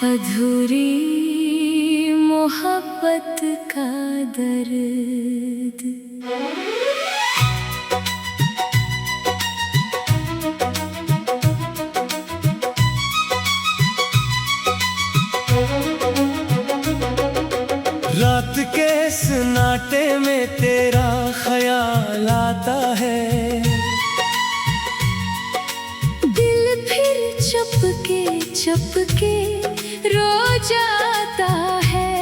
अधूरी मोहब्बत का दर्द। रात के सन्नाटे में तेरा ख्याल आता है, दिल फिर चपके चपके रो जाता है।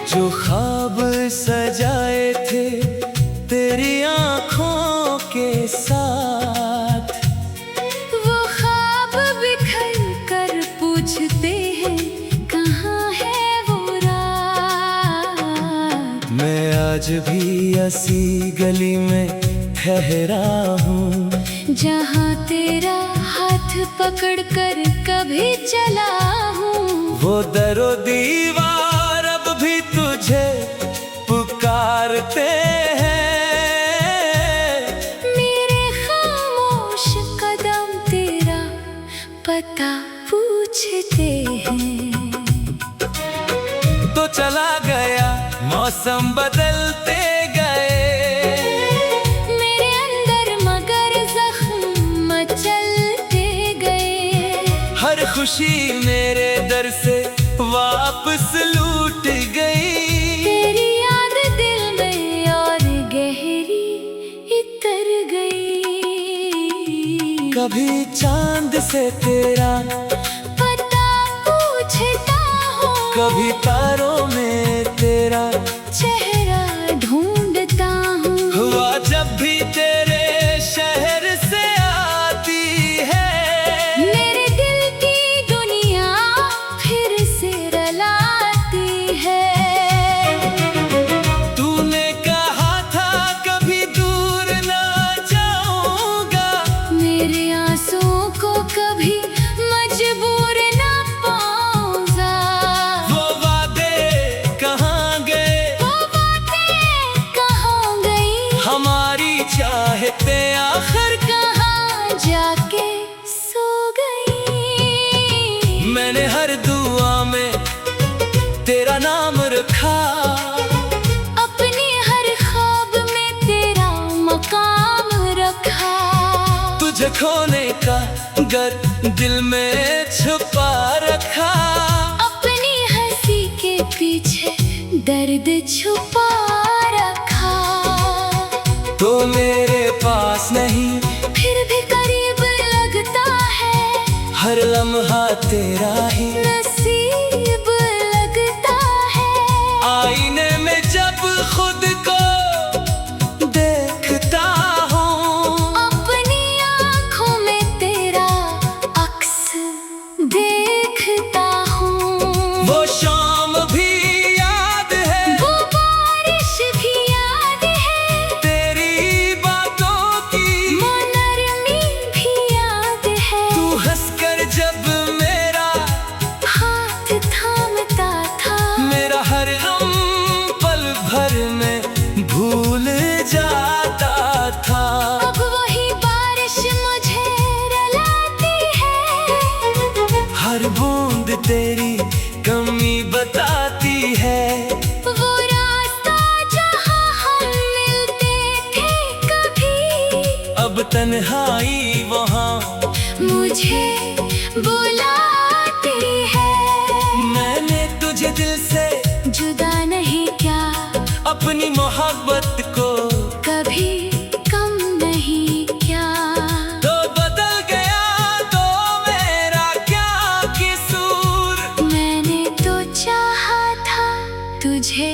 जो ख्वाब सजाए थे तेरी आँखों के साथ, वो ख्वाब बिखर कर पूछते हैं कहाँ है वो रात। मैं आज भी ऐसी गली में ठहरा हूँ, जहाँ तेरा हाथ पकड़ कर कभी चला हूँ। वो दरो दीवार अब भी तुझे पुकारते हैं। मेरे खामोश कदम तेरा पता पूछते हैं। तो चला गया मौसम बदलते गए, मेरे अंदर मगर जख्म मचलते गए। हर खुशी मेरे दर से वापस लूट गई। तेरी याद दिल में और गहरी उतर गई। कभी चांद से तेरा पता पूछता हूँ, कभी तारों में तेरा चेहरा ढूंढता हूँ। हुआ जब भी तेरे शहर से आती है, मेरे दिल की दुनिया फिर से रलाती है। तूने कहा था कभी दूर ना जाऊंगा, मेरे आंसुओं को कभी मजबूर ना पाऊंगा। वो वादे कहाँ गए, वो बातें कहाँ गई, हमारी चाहते आखिर कहाँ जाके सो गई। मैंने हर दुआ में तेरा नाम रखा, अपनी हर ख्वाब में तेरा मकाम रखा। तुझे खोने का गर दिल में छुपा रखा। अपनी हंसी के पीछे दर्द छुपा रखा। तो मेरे पास नहीं फिर भी करीब लगता है, हर लम्हा तेरा ही नसीब लगता है। आईने में जब खुद को देखता हूँ, अपनी आँखों में तेरा अक्स देखता हूँ। वो शाम भी याद है, वो बारिश भी याद है, तेरी बातों की वो नरमी भी याद है। तू हंसकर जब मेरा हाथ थामता था, मेरा हर गम पल भर में भूल जाता था। अब वही बारिश मुझे रुलाती है। हर बूंद तेरी कमी बताती है, वो रास्ता जहाँ हम मिलते थे कभी, अब तन्हाई वहाँ मुझे बुलाती है। मैंने तुझे दिल से जुदा नहीं क्या, अपनी मोहब्बत को कभी कम नहीं क्या। तो बदल गया तो मेरा क्या कसूर। मैंने तो चाहा था तुझे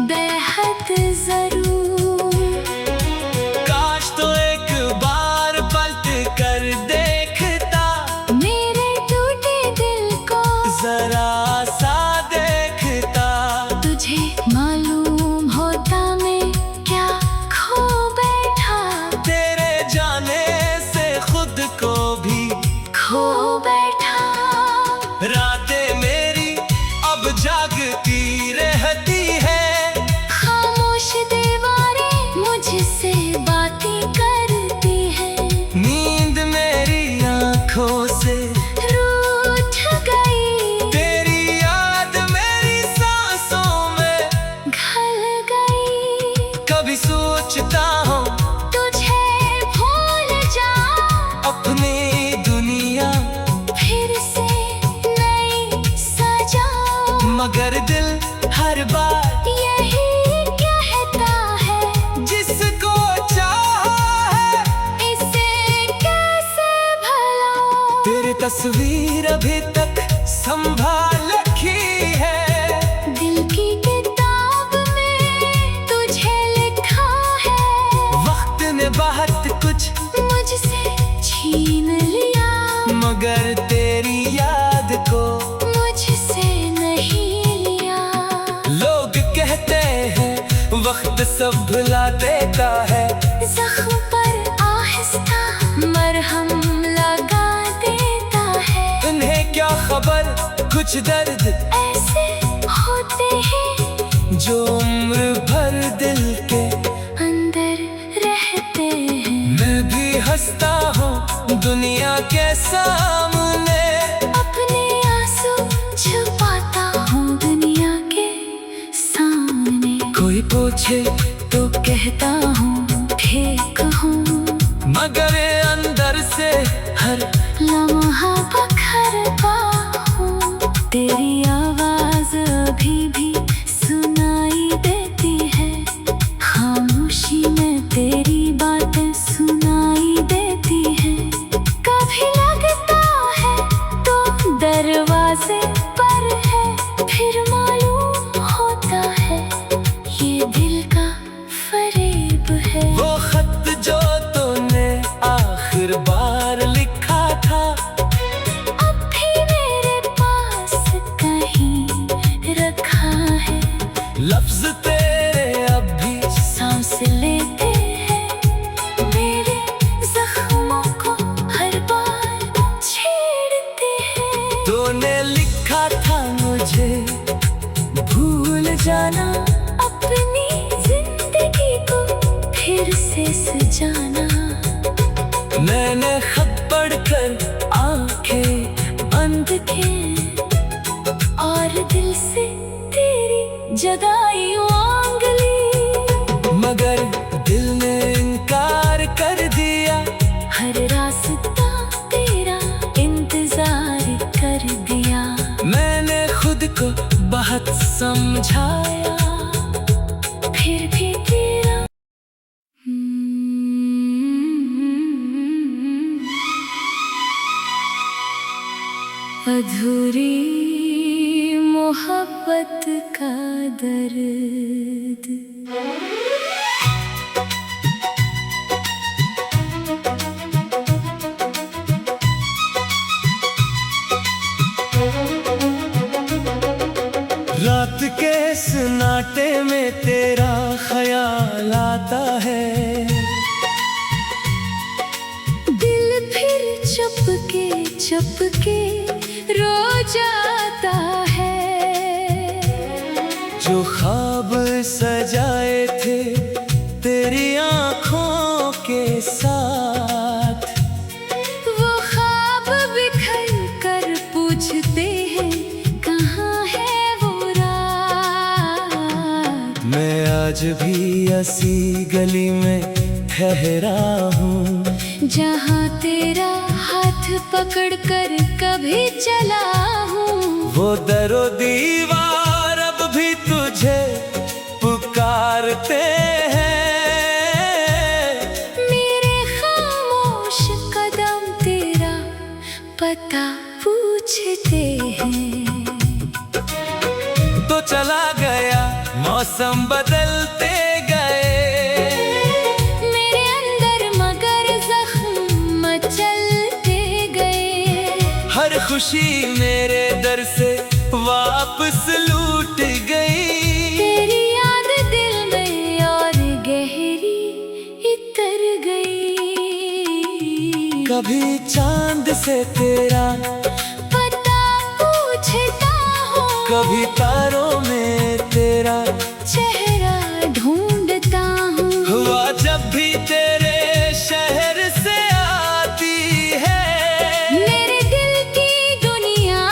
बेहद जरूर। काश तो एक बार पलट कर देखता, मेरे टूटे दिल को जरा सा देखता। तुझे मालूम होता मैं तस्वीर अभी तक संभाल रखी है। दिल की किताब में तुझे लिखा है। वक्त ने बहुत कुछ मुझसे छीन लिया, मगर तेरी याद को मुझसे नहीं लिया। लोग कहते हैं वक्त सब भुला देता है, जख्म पर आहिस्ता मरहम लगा देता है। उन्हें क्या खबर कुछ दर्द ऐसे होते हैं जो उम्र भर दिल के अंदर रहते हैं। मैं भी हंसता हूँ दुनिया के सामने, अपने आंसू छुपाता हूँ दुनिया के सामने। कोई पूछे तो कहता हूँ ठीक हूँ, मगर अंदर से हर लम्हा बखरता हूँ। तेरी आवाज अभी भी सुनाई देती है, खामोशी में तेरी बातें सुनाई देती है। कभी लगता है तो दरवाजे पर है, फिर मालूम होता है ये दिल का फरेब है। वो खत जो तूने आखिर बार लिखा था, अब भी मेरे पास कहीं रखा है। लफ्ज तेरे अब भी सांस लेते हैं, मेरे जख्मों को हर बार छेड़ते हैं। तूने लिखा था मुझे भूल जाना, अपनी जिंदगी को फिर से सजाना। मैंने खत पढ़कर आंखें बंद के और दिल से तेरी जगाई उंगली, मगर दिल ने इनकार कर दिया। हर रास्ता तेरा इंतजार कर दिया। मैंने खुद को बहुत समझाया, फिर भी तेरा अधूरी मोहब्बत का दर्द। रात के सन्नाटे में तेरा ख्याल आता है, दिल फिर चुपके रो जाता है। जो ख्वाब सजाए थे तेरी आंखों के साथ, वो ख्वाब बिखर कर पूछते हैं कहाँ है वो रात। मैं आज भी ऐसी गली में ठहरा हूँ, जहाँ तेरा हाथ पकड़ कर कभी चला हूँ। वो दरो दीवार अब भी तुझे पुकारते हैं। मेरे खामोश कदम तेरा पता पूछते हैं। तो चला गया मौसम बदलते गए, मेरे अंदर मगर जख्म मचलते गए। हर खुशी मेरे दर से वापस लूट गई। तेरी याद दिल में और गहरी उतर गई। कभी चांद से तेरा पता पूछता हूँ, कभी तारों में तेरा चेहरा ढूंढता हूँ। हुआ जब भी तेरे शहर से आती है, मेरे दिल की दुनिया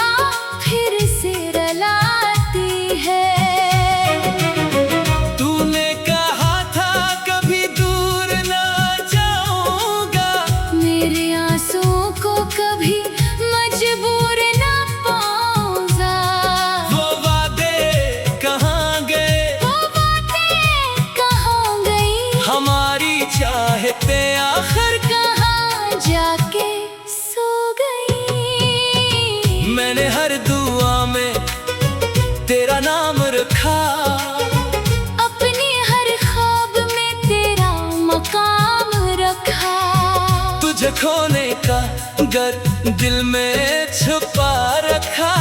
फिर से रलाती है। तूने कहा था कभी दूर ना जाऊंगा, मेरे आंसुओं को कभी मजबूर न पाऊंगा। वो वादे कहाँ गए, वो बातें कहाँ गई, हमारी चाहते आखिर कहाँ जाके सो गई। हर दुआ में तेरा नाम रखा, अपने हर ख्वाब में तेरा मकाम रखा। तुझे खोने का गर दिल में छुपा रखा,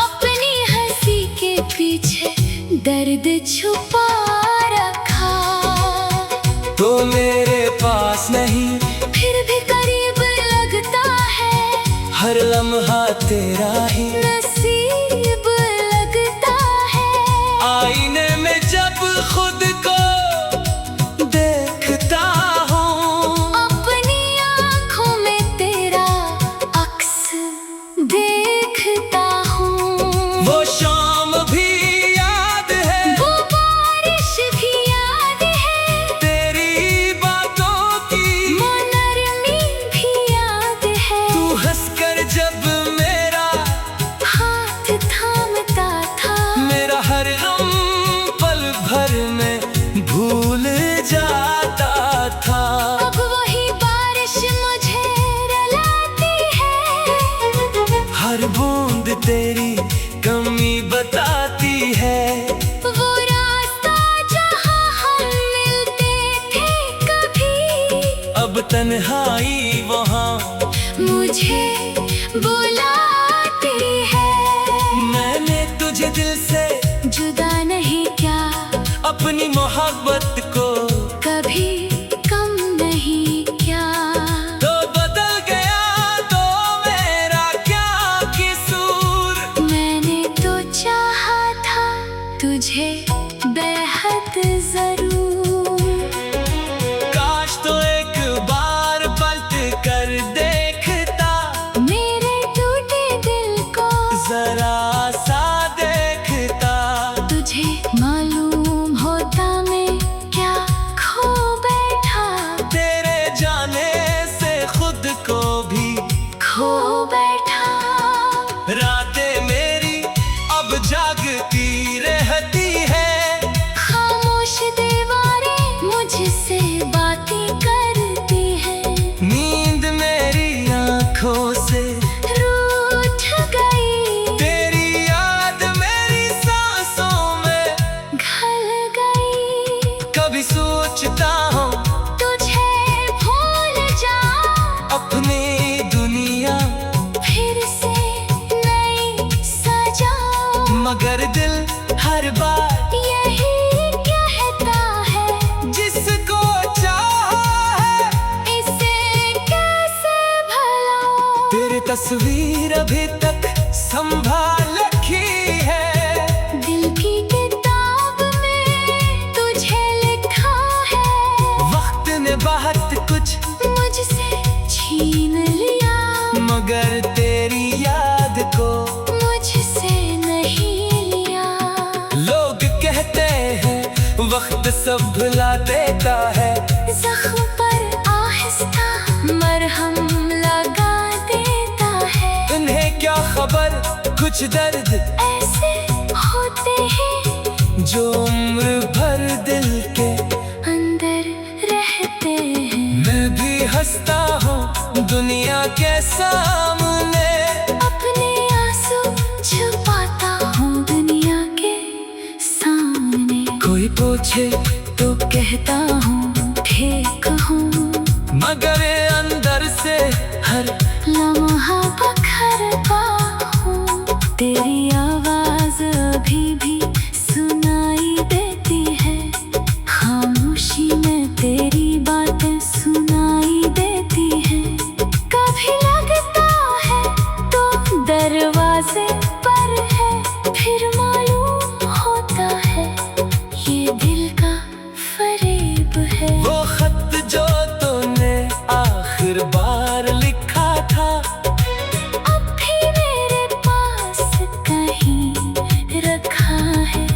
अपनी हंसी के पीछे दर्द छुपा रखा। तो मेरे पास नहीं फिर भी करीब लगता है, हर लम्हा तेरा ही नसीब लगता है। आईने में जब खुद को देखता हूँ, अपनी आँखों में तेरा अक्स देखता हूँ। वो शाम भी याद है, वो बारिश भी याद है, तेरी बातों की वो नरमी भी याद है। तू हंसकर जब मेरा हाथ थामता था, मेरा हर गम पल भर में भूल जाता था। अब वही बारिश मुझे रुलाती है, हर बूंद तेरी कमी बताती है, वो रास्ता जहाँ हम मिलते थे कभी, अब तन्हाई वहाँ मुझे बुलाती है। मैंने तुझे दिल से जुदा नहीं क्या, अपनी मोहब्बत को कभी कम नहीं क्या। तो बदल गया तो मेरा क्या कसूर, मैंने तो चाहा था तुझे बेहद जरूर। काश तो एक बार पलट कर देखता, मेरे टूटे दिल को जरा सा देखता। तुझे मालूम होता मैं क्या खो बैठा, तेरे जाने से खुद को भी खो बैठा। रातें मेरी अब जागती रहती है, खामोश दीवारें मुझसे बातें करती हैं, नींद मेरी आंखों से रूठ गई, तेरी याद मेरी सांसों में घल गई। कभी सोचता हूँ तुझे भूल जाऊं, अपनी दुनिया फिर से नई सजाऊं, मगर दिल हर बार यही कहता है, जिसको चाहा है इसे कैसे भलाऊं। तेरी तस्वीर अभी तक संभाल रखी है, दिल की किताब में तुझे लिखा है, वक्त ने बहुत कुछ मुझसे छीन लिया, मगर तेरी याद को मुझसे नहीं लिया। लोग कहते हैं वक्त सब भुला देता है, जख्म पर आहिस्ता मरहम लगा देता है, उन्हें क्या खबर कुछ दर्द ऐसे होते हैं जो उम्र भर दिल के अंदर रहते हैं। मैं भी हंसता हूँ दुनिया के सामने, अपने आंसू छुपाता हूँ दुनिया के सामने। कोई पूछे तो कहता हूँ ठीक हूँ, मगर अंदर से हर लम्हा बखरता हूँ। तेरी आवाज अभी भी सुनाई देती है, खामोशी में तेरी बातें सुनाई देती है। कभी लगता है तो दरवाजे पर है, फिर मालूम होता है ये दिल का फरेब है। वो खत जो तूने आखिर बार लिखा था, अब भी मेरे पास कहीं रखा है,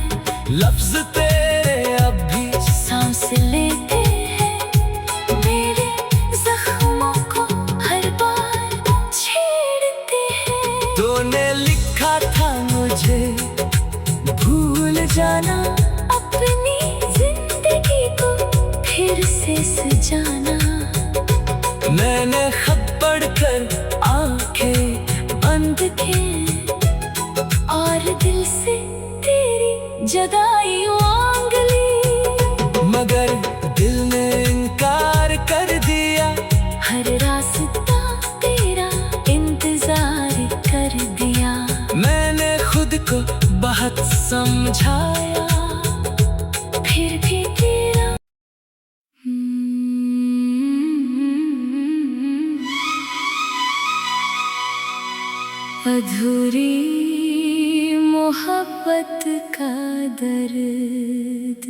लफ्ज तेरे अब भी सांस लेते हैं, मेरे जख्मों को हर बार छेड़ते हैं। तूने लिखा था मुझे भूल जाना, अपनी जिंदगी को फिर से सजाना। मैंने खत पढ़कर आंखें बंद के और दिल से तेरी जदाई उंगली, मगर दिल ने इनकार कर दिया। हर रास्ता तेरा इंतजार कर दिया। मैंने खुद को बहुत समझाया, फिर भी तेरा अधूरी मोहब्बत का दर्द।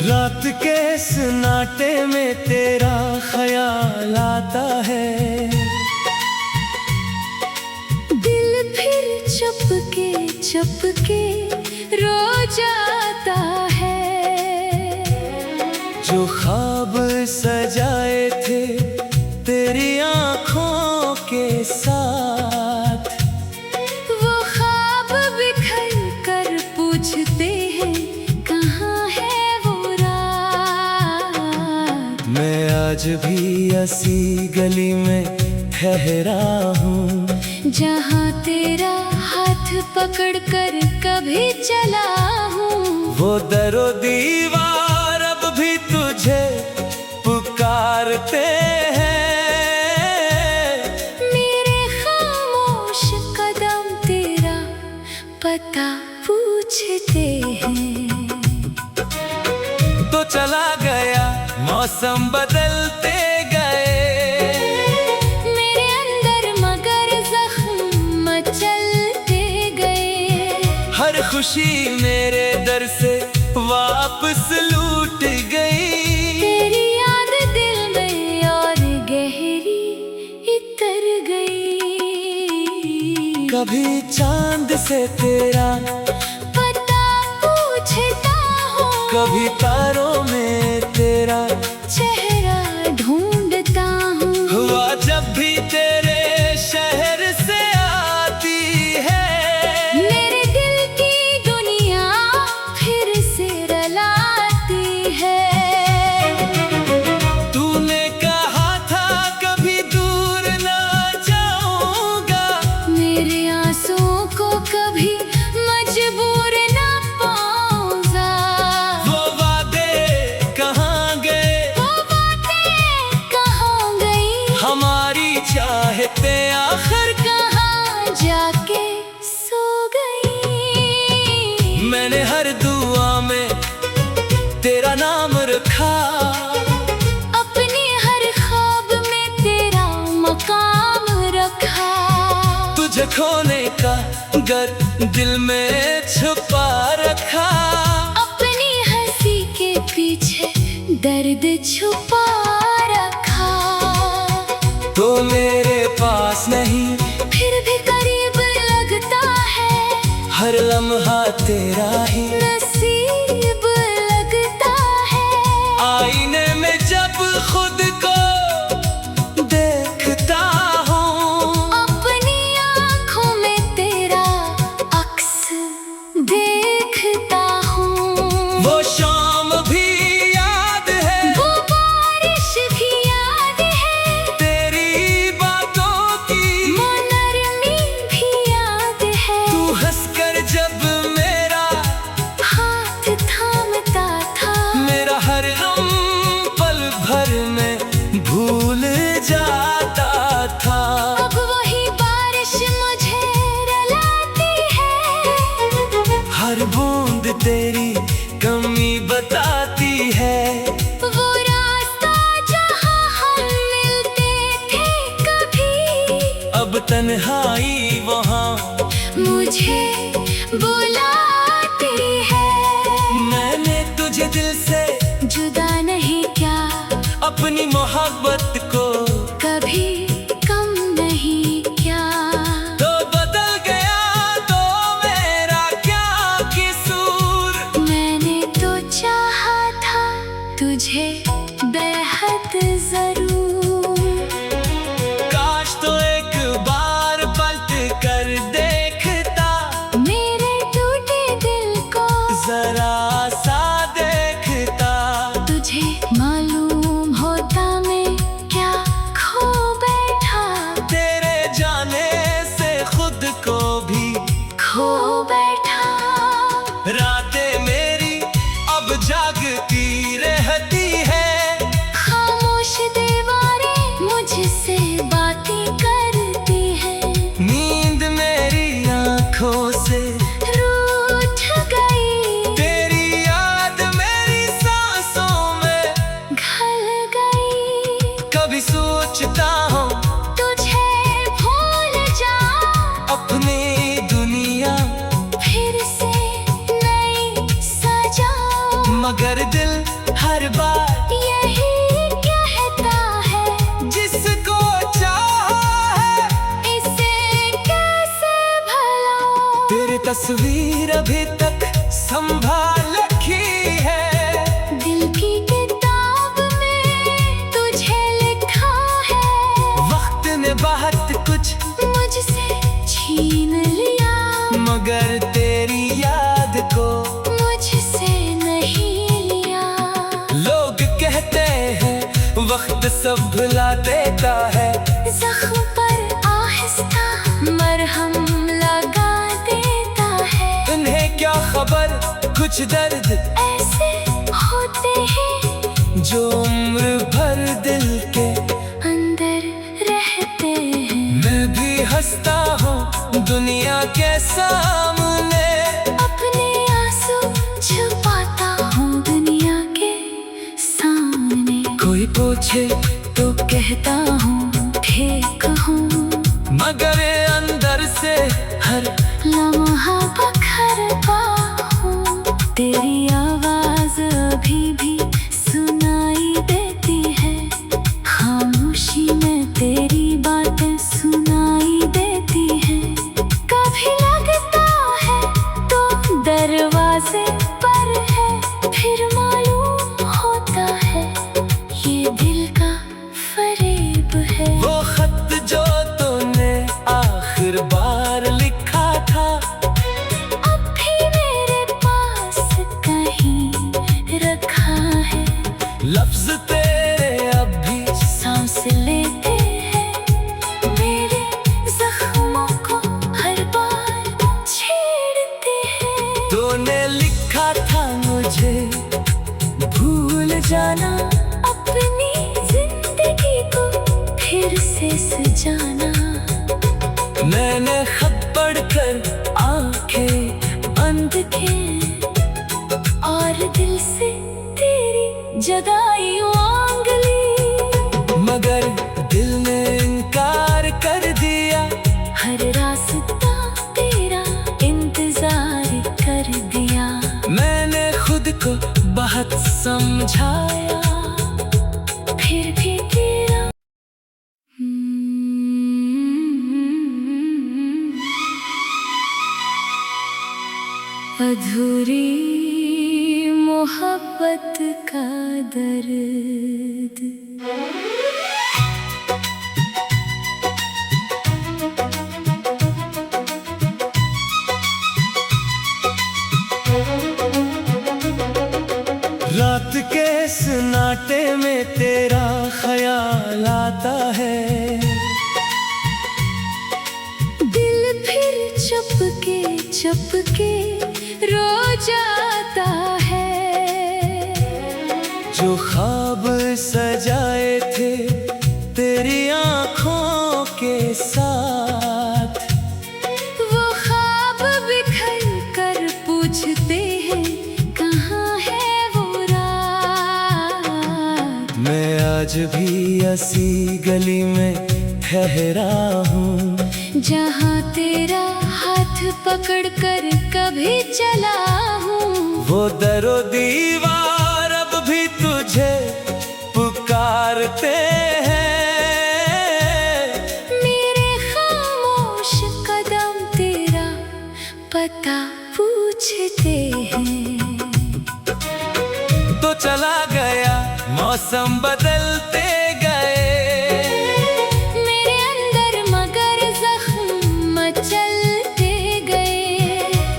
रात के सन्नाटे में तेरा ख्याल आता है। दिल फिर चुपके चुपके रो जाता है। जो ख्वाब सजाए थे तेरी आँखों के साथ, वो ख्वाब बिखर कर पूछते हैं कहाँ है वो रात। मैं आज भी ऐसी गली में ठहरा हूँ, जहाँ तेरा हाथ पकड़ कर कभी चला हूँ। वो दरो दीवार अब भी तुझे पुकारते हैं। मेरे खामोश कदम तेरा पता पूछते हैं। तो चला गया मौसम बदलते गए, मेरे अंदर मगर जख्म मचलते गए। हर खुशी मेरे दर से वापस लूट गई। तेरी याद दिल में और गहरी उतर गई। कभी चांद से तेरा पता पूछता हूँ, कभी तारों में तेरा चेहरा ढूंढता हूँ। हुआ जब भी तेरे शहर से आती है, मेरे दिल की दुनिया फिर से रलाती है। तूने कहा था कभी दूर ना जाऊंगा, मेरे आंसुओं को कभी मजबूर ना पाऊंगा। वो वादे कहाँ गए, वो बातें कहाँ गई, हमारी चाहते आखिर कहाँ जाके सो गई। मैंने हर दुआ में तेरा नाम रखा, अपने हर ख्वाब में तेरा मकाम रखा। तुझे खोने का गर दिल में छुपा रखा। अपनी हंसी के पीछे दर्द छुपा रखा। तो मेरे पास नहीं फिर भी करीब लगता है, हर लम्हा तेरा ही नसीब लगता है। आईने में जब खुद को देखता हूँ, अपनी आँखों में तेरा अक्स देखता हूँ। वो शाम भी याद है, वो बारिश भी याद है, तेरी बातों की वो नरमी भी याद है। तू हंसकर जब मेरा हाथ थामता था, मेरा हर गम पल भर में भूल जाता था। अब वही बारिश मुझे रुलाती है। हर बूंद तेरी कमी बताती है। वो रास्ता जहाँ हम मिलते थे कभी, अब तन्हाई वहाँ मुझे बुलाती है। मैंने तुझे दिल से जुदा नहीं क्या, अपनी मोहब्बत को कभी कम नहीं क्या। तो बदल गया तो मेरा क्या कसूर। मैंने तो चाहा था तुझे बेहद जरूर। काश तो एक बार पलट कर देखता, मेरे टूटे दिल को जरा सा तस्वीर अभी तक संभाल रखी है। दिल की किताब में तुझे लिखा है। वक्त ने बहुत कुछ मुझसे छीन लिया, मगर तेरी याद को मुझसे नहीं लिया। लोग कहते हैं वक्त सब भुला देता है, जख्म पर आहिस्ता मरहम लगा देता है। उन्हें क्या खबर कुछ दर्द ऐसे होते हैं जो उम्र भर दिल के अंदर रहते हैं। मैं भी हंसता हूँ दुनिया के सामने, अपने आंसू छुपाता हूँ दुनिया के सामने। कोई पूछे तो कहता हूँ ठीक हूँ, मगर अंदर से हर लम्हा बखरता हूँ। तेरी आवाज अभी भी सुनाई देती है, खामोशी में तेरी बातें सुनाई देती है। कभी लगता है तो दरवाजे पर है, फिर मालूम होता है ये दिल का फरेब है। वो खत जो तूने आखिर बार लिखा था, अब भी मेरे पास कहीं रखा है। लफ्ज तेरे अब भी सांस लेते हैं, मेरे जख्मों को हर बार छेड़ते हैं। तूने लिखा था मुझे भूल जाना, अपनी जिंदगी को फिर से सजाना। मैंने खत पढ़कर आंखें बंद के और दिल से तेरी जदाई मांग ली, मगर दिल ने इनकार कर दिया। हर रास्ता तेरा इंतजार कर दिया। मैंने खुद को बहुत समझाया, फिर भी तेरा अधूरी मोहब्बत का दर्द। रात के सन्नाटे में तेरा ख्याल आता है। दिल फिर चुपके रो जाता है। जो ख्वाब सजाए थे तेरी आँखों के साथ, वो ख्वाब बिखर कर पूछते हैं कहाँ है वो रात। मैं आज भी ऐसी गली में ठहरा हूँ, जहाँ तेरा हाथ पकड़ कर कभी चला हूँ। वो दरो दीवार अब भी तुझे पुकारते हैं। मेरे खामोश कदम तेरा पता पूछते हैं। तो चला गया मौसम बदलते गए, मेरे अंदर मगर जख्म मचलते गए।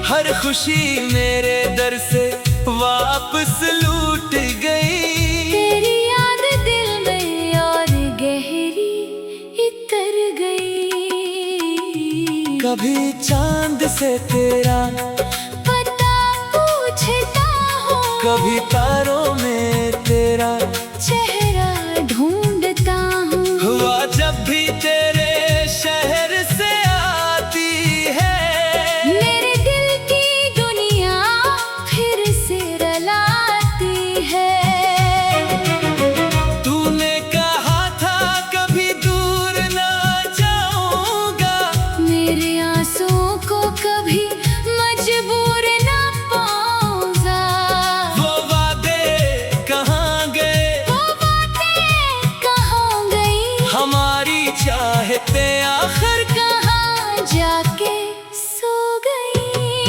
हर खुशी मेरे दर से वापस लूट गई। तेरी याद दिल में और गहरी इतर गई। कभी चांद से तेरा पता पूछता हूँ, कभी तारों में तेरा चेहरा ढूंढता हूँ। हुआ जब भी तेरे शहर से आती है, मेरे दिल की दुनिया फिर से रलाती है। तूने कहा था कभी दूर ना जाऊंगा, मेरे आंसुओं को कभी मजबूर न पाऊंगा। वो वादे कहाँ गए, वो बातें कहाँ गई, हमारी चाहते आखिर कहाँ जाके सो गई।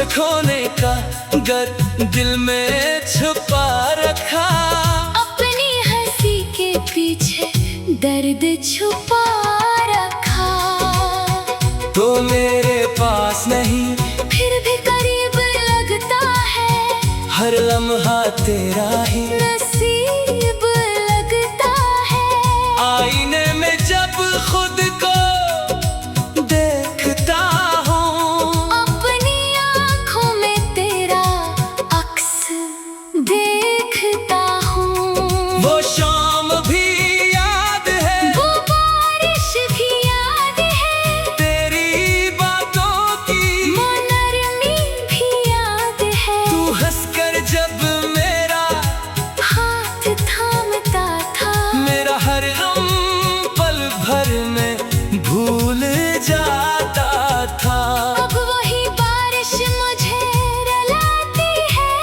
खोने का गर दिल में छुपा रखा। अपनी हंसी के पीछे दर्द छुपा रखा। तो मेरे पास नहीं फिर भी करीब लगता है, हर लम्हा तेरा ही नसीब लगता है। आईने में जब खुद को देखता हूँ, अपनी आँखों में तेरा अक्स देखता हूँ। वो शाम भी याद है, वो बारिश भी याद है, तेरी बातों की वो नरमी भी याद है। तू हंसकर जब मेरा हाथ थामता था, मेरा हर गम पल भर में भूल जाता था। अब वही बारिश मुझे रुलाती है,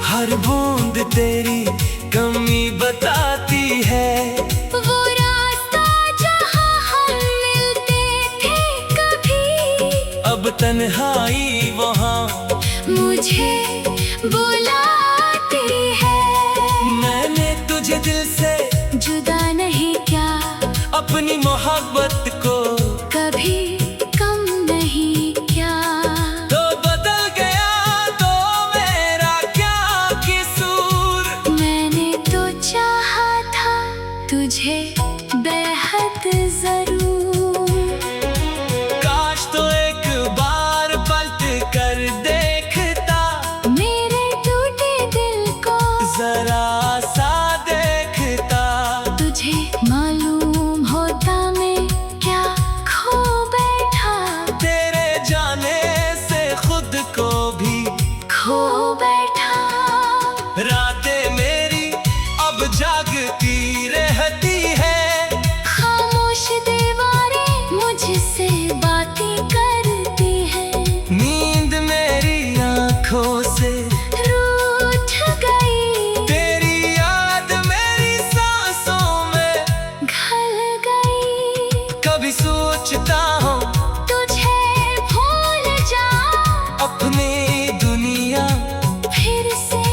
हर बूंद तेरी कमी बताती है। वो रास्ता जहाँ हम मिलते थे कभी, अब तन्हाई वहाँ मुझे बुलाती है। मैंने तुझे दिल से जुदा नहीं क्या, अपनी मोहब्बत को कभी कम नहीं क्या। तो बदल गया तो मेरा क्या कसूर। मैंने तो चाहा था तुझे बेहद जरूर। काश तो एक बार पलट कर देखता, मेरे टूटे दिल को जरा सा देखता। तुझे मालूम होता मैं क्या खो बैठा, तेरे जाने से खुद को भी खो बैठा। रातें मेरी अब जागती रहती है, खामोश दीवारें मुझसे बातें करती हैं। नींद मेरी आंखों से रूठ गई, तेरी याद मेरी सांसों में घल गई। कभी सोचता हूँ तुझे भूल जाऊं, अपनी दुनिया, फिर से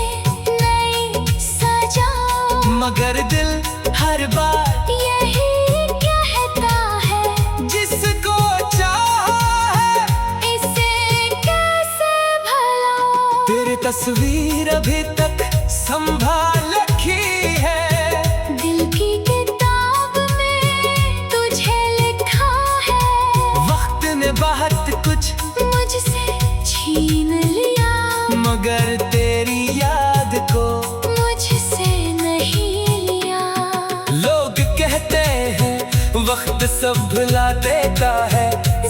नई सजाऊं। मगर दिल हर बार यही कहता है, जिसको चाहा है इसे कैसे भलाऊं। तेरी तस्वीर अभी तक संभाल रखी है। दिल की किताब में तुझे लिखा है, वक्त ने बहुत कुछ मुझसे छीन लिया, मगर तेरी याद को मुझसे नहीं लिया। लोग कहते हैं वक्त सब भुला देता है,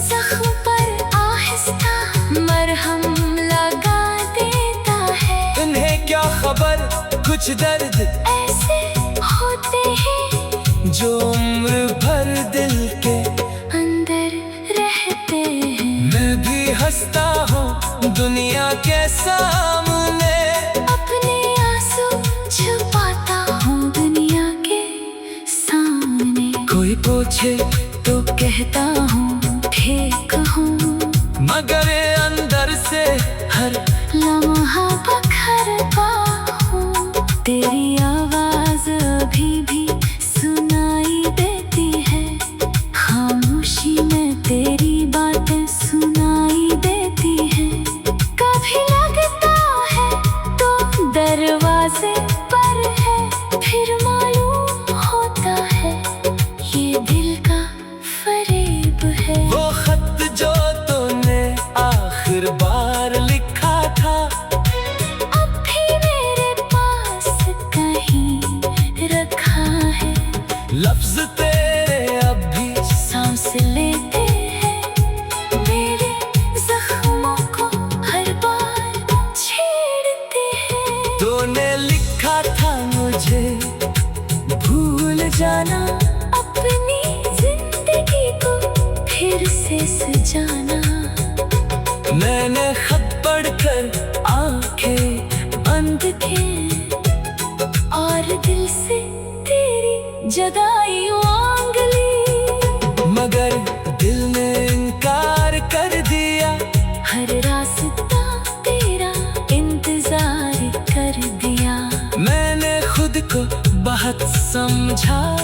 जख्म पर आहिस्ता मरहम लगा देता है। उन्हें क्या खबर कुछ दर्द ऐसे होते हैं जो उम्र भर दिल के अंदर रहते हैं। मैं भी हंसता हूँ दुनिया के सामने, अपने आंसू छुपाता हूँ दुनिया के सामने। कोई पूछे तो कहता हूँ ठीक हूँ, मगर अंदर से हर लम्हा बखरता हूँ। तेरी आवाज अभी भी सुनाई देती है, खामोशी में तेरी बातें सुनाई देती है। कभी लगता है तो दरवाजे पर है, फिर मालूम होता है ये दिल का फरेब है। वो खत जो तूने आखिर बार लिखा था, अब भी मेरे पास कहीं रखा है। लफ्ज तेरे अब भी सांस लेते हैं, मेरे जख्मों को हर बार छेड़ते हैं। तूने लिखा था मुझे भूल जाना, अपनी जिंदगी को फिर से सजाना। मैंने खत पढ़कर आंखें बंद थे और दिल से तेरी जदाई मांग ली, मगर दिल ने इनकार कर दिया। हर रास्ते समझा